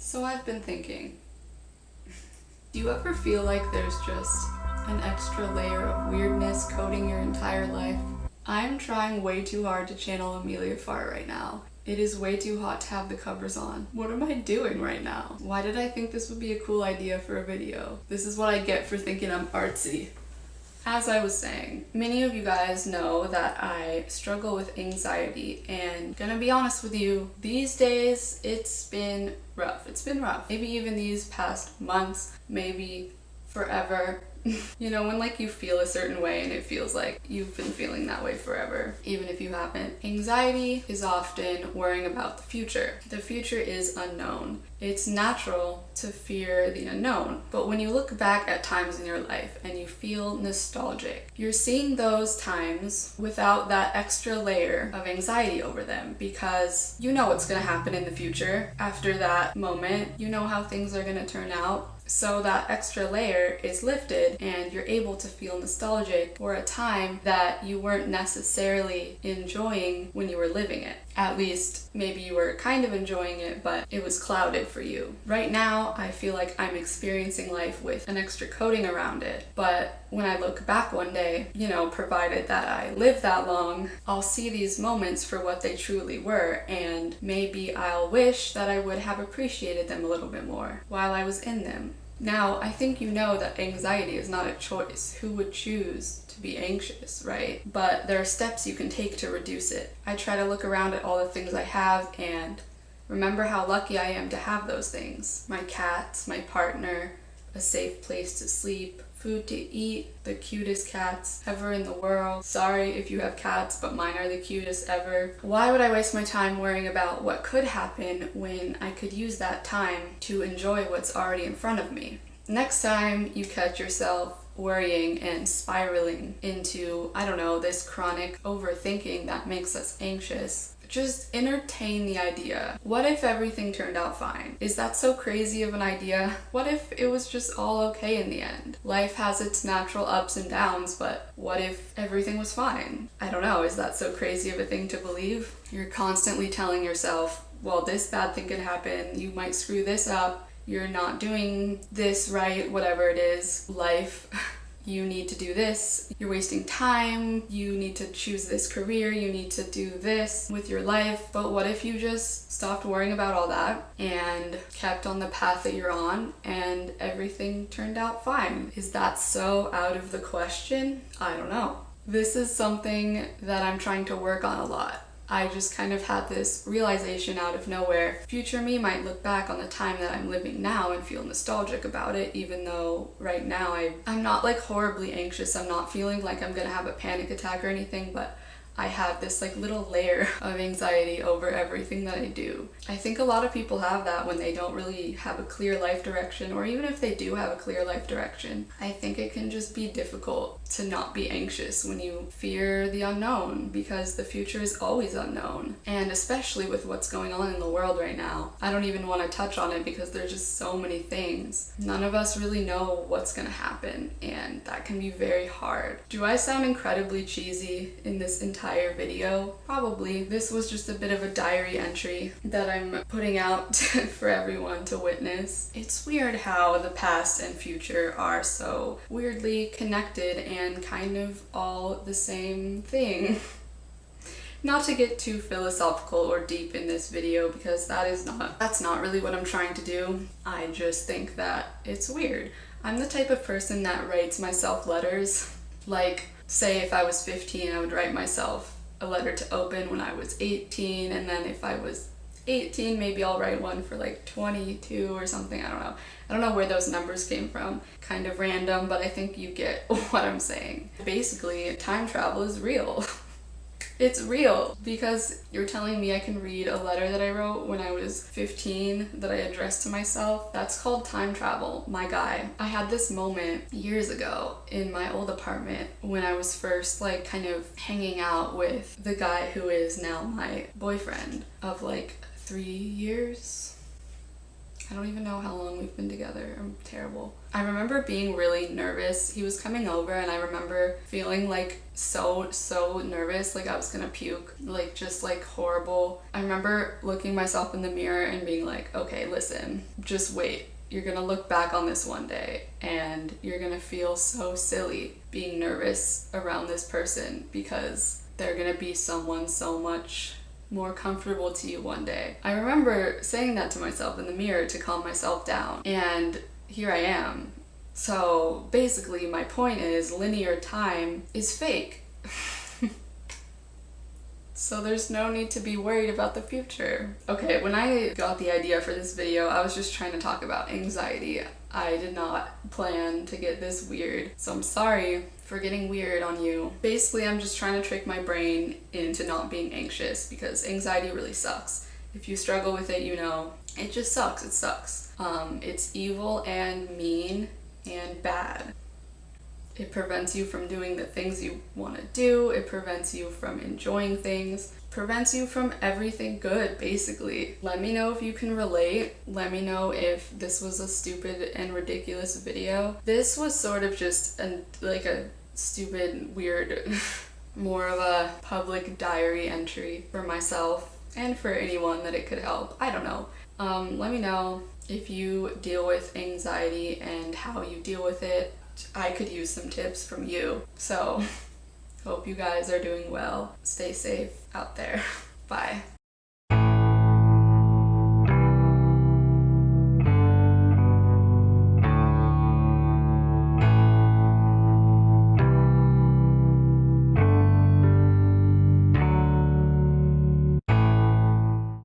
So I've been thinking, do you ever feel like there's just an extra layer of weirdness coating your entire life? I'm trying way too hard to channel Amelia Farr right now. It is way too hot to have the covers on. What am I doing right now? Why did I think this would be a cool idea for a video? This is what I get for thinking I'm artsy. As I was saying, many of you guys know that I struggle with anxiety, and gonna be honest with you, these days it's been rough. It's been rough. Maybe even these past months, maybe forever. You know, when like you feel a certain way and it feels like you've been feeling that way forever, even if you haven't. Anxiety is often worrying about the future. The future is unknown. It's natural to fear the unknown, but when you look back at times in your life and you feel nostalgic, you're seeing those times without that extra layer of anxiety over them, because you know what's going to happen in the future. After that moment, you know how things are going to turn out. So that extra layer is lifted and you're able to feel nostalgic for a time that you weren't necessarily enjoying when you were living it. At least maybe you were kind of enjoying it, but it was clouded for you. Right now, I feel like I'm experiencing life with an extra coating around it. But when I look back one day, you know, provided that I live that long, I'll see these moments for what they truly were, and maybe I'll wish that I would have appreciated them a little bit more while I was in them. Now, I think you know that anxiety is not a choice. Who would choose to be anxious, right? But there are steps you can take to reduce it. I try to look around at all the things I have and remember how lucky I am to have those things. My cats, my partner, a safe place to sleep, food to eat, the cutest cats ever in the world. Sorry if you have cats, but mine are the cutest ever. Why would I waste my time worrying about what could happen when I could use that time to enjoy what's already in front of me? Next time you catch yourself worrying and spiraling into, I don't know, this chronic overthinking that makes us anxious, just entertain the idea. What if everything turned out fine? Is that so crazy of an idea? What if it was just all okay in the end? Life has its natural ups and downs, but what if everything was fine? I don't know, is that so crazy of a thing to believe? You're constantly telling yourself, well, this bad thing could happen, you might screw this up, you're not doing this right, whatever it is, life. You need to do this, you're wasting time, you need to choose this career, you need to do this with your life. But what if you just stopped worrying about all that and kept on the path that you're on and everything turned out fine? Is that so out of the question? I don't know. This is something that I'm trying to work on a lot. I just kind of had this realization out of nowhere. Future me might look back on the time that I'm living now and feel nostalgic about it, even though right now I'm not like horribly anxious. I'm not feeling like I'm gonna have a panic attack or anything, but I have this like little layer of anxiety over everything that I do. I think a lot of people have that when they don't really have a clear life direction, or even if they do have a clear life direction. I think it can just be difficult to not be anxious when you fear the unknown, because the future is always unknown. And especially with what's going on in the world right now. I don't even want to touch on it because there's just so many things. None of us really know what's gonna happen, and that can be very hard. Do I sound incredibly cheesy in this entire video? Probably. This was just a bit of a diary entry that I'm putting out for everyone to witness. It's weird how the past and future are so weirdly connected and kind of all the same thing. Not to get too philosophical or deep in this video, because that's not really what I'm trying to do. I just think that it's weird. I'm the type of person that writes myself letters. Like, say if I was 15, I would write myself a letter to open when I was 18, and then if I was 18, maybe I'll write one for like 22 or something. I don't know. I don't know where those numbers came from. Kind of random, but I think you get what I'm saying. Basically, time travel is real. It's real, because you're telling me I can read a letter that I wrote when I was 15 that I addressed to myself. That's called time travel, my guy. I had this moment years ago in my old apartment when I was first like kind of hanging out with the guy who is now my boyfriend of like 3 years. I don't even know how long we've been together. I'm terrible. I remember being really nervous. He was coming over and I remember feeling like so nervous, like I was gonna puke, like just like horrible. I remember looking myself in the mirror and being like, okay, listen, just wait. You're gonna look back on this one day and you're gonna feel so silly being nervous around this person because they're gonna be someone so much more comfortable to you one day. I remember saying that to myself in the mirror to calm myself down, and here I am. So basically my point is linear time is fake. So there's no need to be worried about the future. Okay, when I got the idea for this video, I was just trying to talk about anxiety. I did not plan to get this weird, so I'm sorry for getting weird on you. Basically, I'm just trying to trick my brain into not being anxious because anxiety really sucks. If you struggle with it, you know, it just sucks. It sucks. It's evil and mean and bad. It prevents you from doing the things you want to do. It prevents you from enjoying things. Prevents you from everything good, basically. Let me know if you can relate. Let me know if this was a stupid and ridiculous video. This was sort of just like a stupid, weird, more of a public diary entry for myself and for anyone that it could help. I don't know. Let me know if you deal with anxiety and how you deal with it. I could use some tips from you. So, hope you guys are doing well. Stay safe out there. Bye.